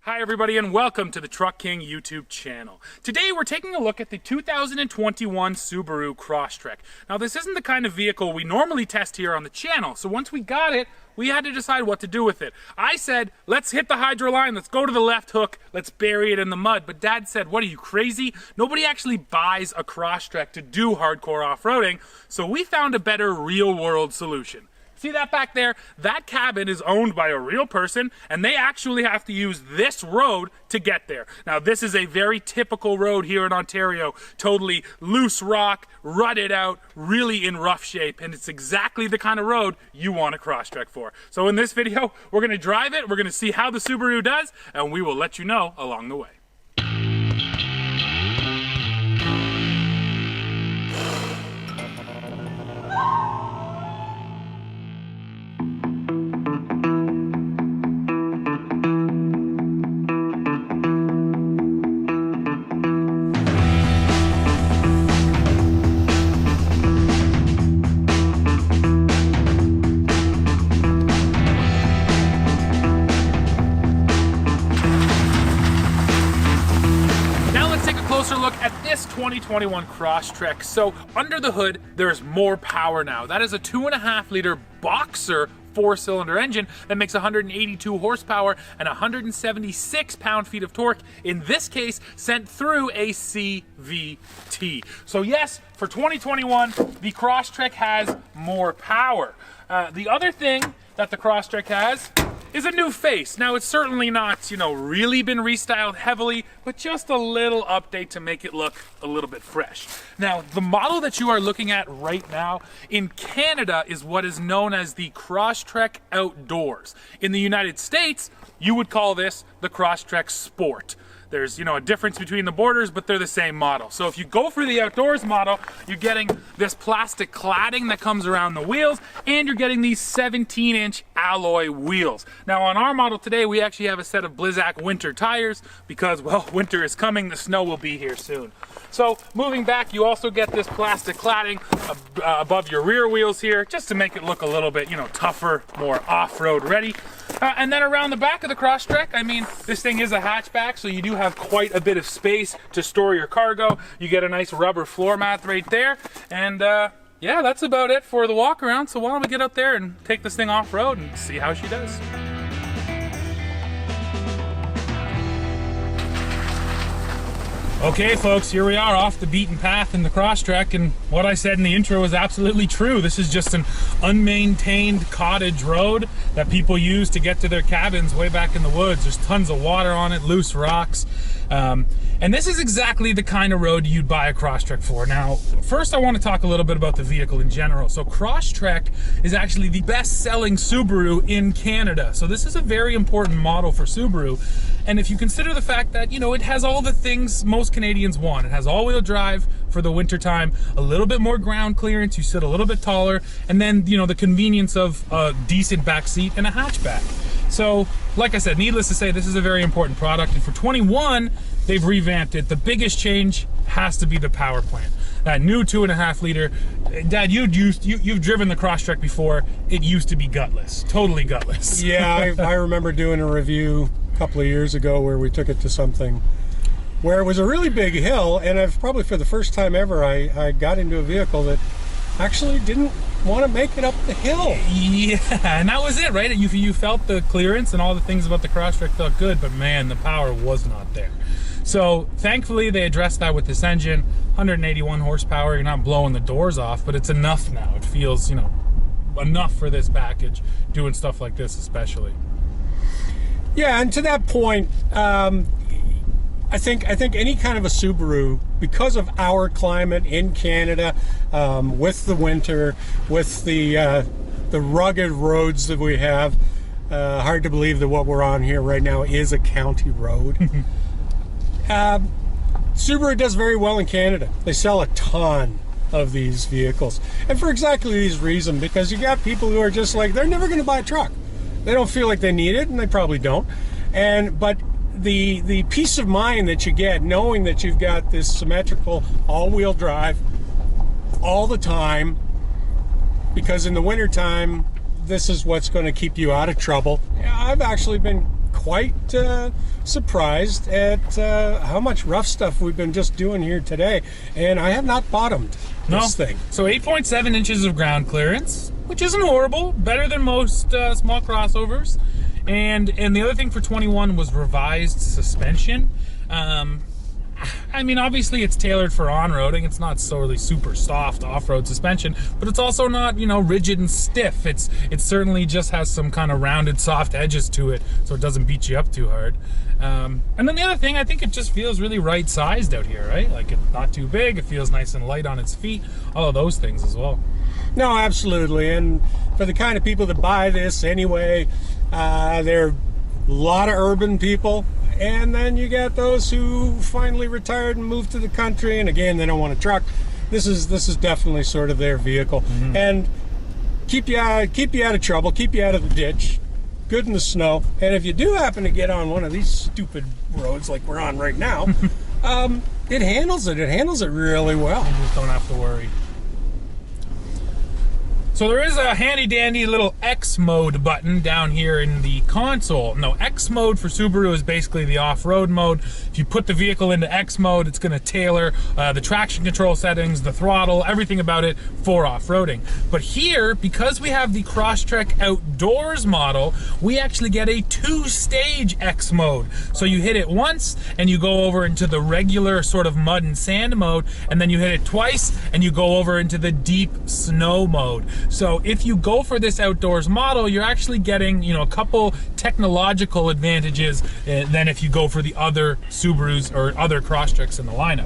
Hi everybody and welcome to the Truck King YouTube channel. Today we're taking a look at the 2021 Subaru Crosstrek. Now this isn't the kind of vehicle we normally test here on the channel, so once we got it, we had to decide what to do with it. I said, let's hit the hydro line, let's go to the left hook, let's bury it in the mud. But Dad said, what are you, crazy? Nobody actually buys a Crosstrek to do hardcore off-roading, so we found a better real-world solution. See that back there? That cabin is owned by a real person, and they actually have to use this road to get there. Now, this is a very typical road here in Ontario. Totally loose rock, rutted out, really in rough shape, and it's exactly the kind of road you want a Crosstrek for. So in this video, we're going to drive it, we're going to see how the Subaru does, and we will let you know along the way. Closer look at this 2021 Crosstrek. So under the hood, there's more power now. That is a 2.5 liter boxer 4-cylinder engine that makes 182 horsepower and 176 pound-feet of torque, in this case sent through a CVT. So yes, for 2021, the Crosstrek has more power. The other thing that the Crosstrek has is a new face. Now it's certainly not, really been restyled heavily, but just a little update to make it look a little bit fresh. Now, the model that you are looking at right now in Canada is what is known as the Crosstrek Outdoors. In the United States, you would call this the Crosstrek Sport. There's, a difference between the borders, but they're the same model. So if you go for the Outdoors model, you're getting this plastic cladding that comes around the wheels, and you're getting these 17-inch alloy wheels. Now on our model today, we actually have a set of Blizzak winter tires because, well, winter is coming, the snow will be here soon. So moving back, you also get this plastic cladding above your rear wheels here, just to make it look a little bit, tougher, more off-road ready. And then around the back of the Crosstrek, this thing is a hatchback, so you do have quite a bit of space to store your cargo. You get a nice rubber floor mat right there, and yeah, that's about it for the walk around. So why don't we get out there and take this thing off-road and see how she does. Okay folks, here we are off the beaten path in the Crosstrek, and what I said in the intro is absolutely true. This is just an unmaintained cottage road that people use to get to their cabins way back in the woods. There's tons of water on it, loose rocks, and this is exactly the kind of road you'd buy a Crosstrek for. Now, first I want to talk a little bit about the vehicle in general. So Crosstrek is actually the best-selling Subaru in Canada. So this is a very important model for Subaru. And if you consider the fact that, it has all the things most Canadians want. It has all-wheel drive for the winter time, a little bit more ground clearance, you sit a little bit taller, and then, the convenience of a decent back seat and a hatchback. So, like I said, needless to say, this is a very important product, and for 21, they've revamped it. The biggest change has to be the power plant. That new 2.5 liter. Dad, you've driven the Crosstrek before. It used to be gutless, totally gutless. Yeah, I remember doing a review a couple of years ago where we took it to something where it was a really big hill, and I've probably for the first time ever I got into a vehicle that actually didn't want to make it up the hill. Yeah, and that was it, right? You felt the clearance and all the things about the Crosstrek felt good, but man, the power was not there. So thankfully they addressed that with this engine. 181 horsepower, you're not blowing the doors off, but it's enough now. It feels, enough for this package, doing stuff like this especially. Yeah, and to that point, I think any kind of a Subaru, because of our climate in Canada, with the winter, with the rugged roads that we have, hard to believe that what we're on here right now is a county road. Subaru does very well in Canada. They sell a ton of these vehicles, and for exactly these reasons, because you got people who are just like, they're never going to buy a truck. They don't feel like they need it, and they probably don't. But the peace of mind that you get knowing that you've got this symmetrical all-wheel drive all the time, because in the wintertime this is what's going to keep you out of trouble. I've actually been quite surprised at how much rough stuff we've been just doing here today, and I have not bottomed this thing. So 8.7 inches of ground clearance, which isn't horrible, better than most small crossovers. And the other thing for 21 was revised suspension. I mean, obviously it's tailored for on-roading. It's not so really super soft off-road suspension, but it's also not, you know, rigid and stiff. It certainly just has some kind of rounded, soft edges to it, so it doesn't beat you up too hard. And then the other thing, I think it just feels really right-sized out here, right? Like, it's not too big, it feels nice and light on its feet, all of those things as well. No, absolutely. And for the kind of people that buy this anyway, there are a lot of urban people. And then you got those who finally retired and moved to the country, and again, they don't want a truck. This is definitely sort of their vehicle, and keep you out of trouble, keep you out of the ditch, good in the snow. And if you do happen to get on one of these stupid roads like we're on right now, it handles it. It handles it really well. You just don't have to worry. So there is a handy dandy little X mode button down here in the console. No, X mode for Subaru is basically the off-road mode. If you put the vehicle into X mode, it's going to tailor the traction control settings, the throttle, everything about it for off-roading. But here, because we have the Crosstrek Outdoors model, we actually get a 2-stage X mode. So you hit it once and you go over into the regular sort of mud and sand mode, and then you hit it twice and you go over into the deep snow mode. So if you go for this Outdoors model, you're actually getting, you know, a couple technological advantages than if you go for the other Subarus or other Crosstreks in the lineup.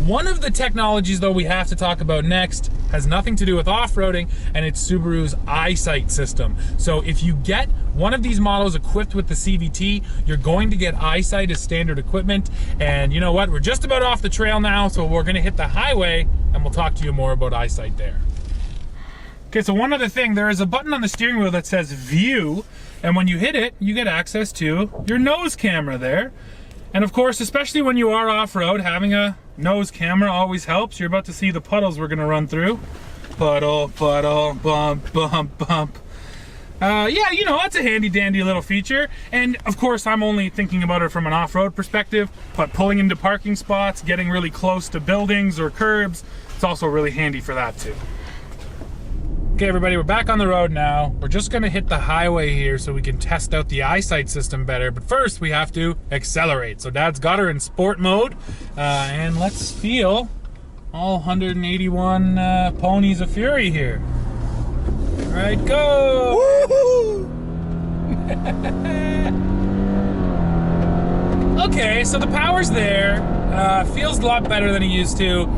One of the technologies, though, we have to talk about next has nothing to do with off-roading, and it's Subaru's Eyesight System. So if you get one of these models equipped with the CVT, you're going to get Eyesight as standard equipment. And you know what? We're just about off the trail now, so we're going to hit the highway, and we'll talk to you more about Eyesight there. Okay, so one other thing, there is a button on the steering wheel that says View, and when you hit it, you get access to your nose camera there. And of course, especially when you are off-road, having a nose camera always helps. You're about to see the puddles we're gonna run through. Puddle, puddle, bump, bump, bump. Yeah, you know, that's a handy dandy little feature. And of course, I'm only thinking about it from an off-road perspective, but pulling into parking spots, getting really close to buildings or curbs, it's also really handy for that too. Okay, everybody, we're back on the road now. We're just gonna hit the highway here so we can test out the Eyesight System better, but first we have to accelerate. So Dad's got her in sport mode, and let's feel all 181 ponies of fury here. All right, go! Woohoo! Okay, so the power's there. Feels a lot better than it used to.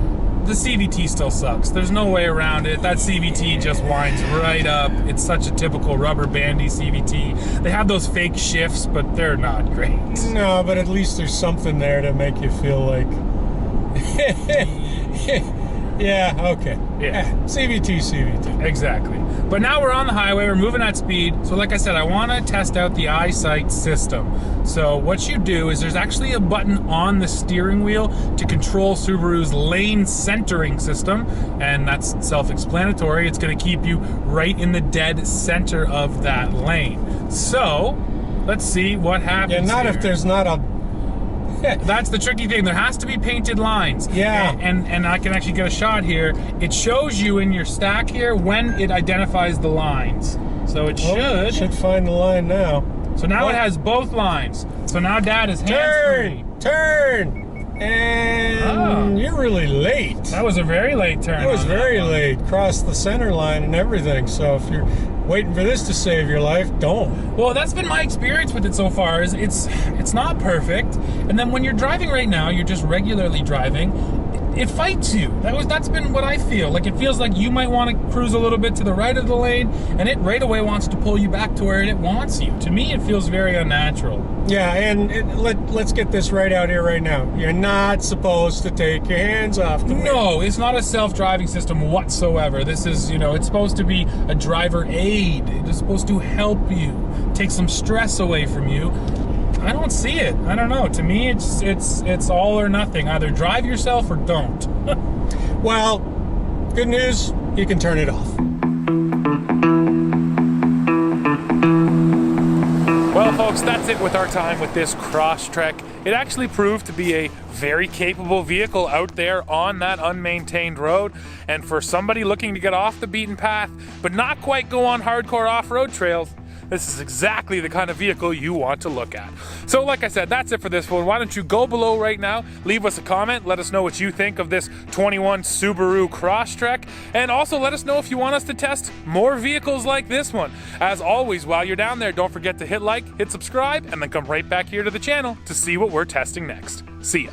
The CVT still sucks. There's no way around it. That CVT just winds right up. It's such a typical rubber bandy CVT. They have those fake shifts, but they're not great. No, but at least there's something there to make you feel like... yeah, okay. Yeah. CVT. Exactly. But now we're on the highway, we're moving at speed. So like I said, I want to test out the Eyesight System. So what you do is there's actually a button on the steering wheel to control Subaru's lane centering system, and that's self-explanatory. It's going to keep you right in the dead center of that lane. So let's see what happens. Yeah, not here. if there's not a... That's the tricky thing. There has to be painted lines. Yeah. And I can actually get a shot here. It shows you in your stack here when it identifies the lines. So it should find the line now. So now it has both lines. So now Dad is hands-free. Turn! And you're really late. That was a very late turn. It was very late. Crossed the center line and everything. So if you're waiting for this to save your life, don't. Well, that's been my experience with it so far. Is it's not perfect. And then when you're driving right now, you're just regularly driving, it fights you. That's been what I feel. Like, it feels like you might want to cruise a little bit to the right of the lane, and it right away wants to pull you back to where it wants you. To me, it feels very unnatural. Yeah, and let's get this right out here right now. You're not supposed to take your hands off the wheel. No, it's not a self-driving system whatsoever. This is, you know, it's supposed to be a driver aid. It is supposed to help you, take some stress away from you. I don't see it. I don't know. To me, it's all or nothing. Either drive yourself or don't. Well, good news, you can turn it off. Well, folks, folks, that's it with our time with this Crosstrek. It actually proved to be a very capable vehicle out there on that unmaintained road. And for somebody looking to get off the beaten path, but not quite go on hardcore off-road trails, this is exactly the kind of vehicle you want to look at. So like I said, that's it for this one. Why don't you go below right now, leave us a comment, let us know what you think of this 21 Subaru Crosstrek, and also let us know if you want us to test more vehicles like this one. As always, while you're down there, don't forget to hit like, hit subscribe, and then come right back here to the channel to see what we're testing next. See ya.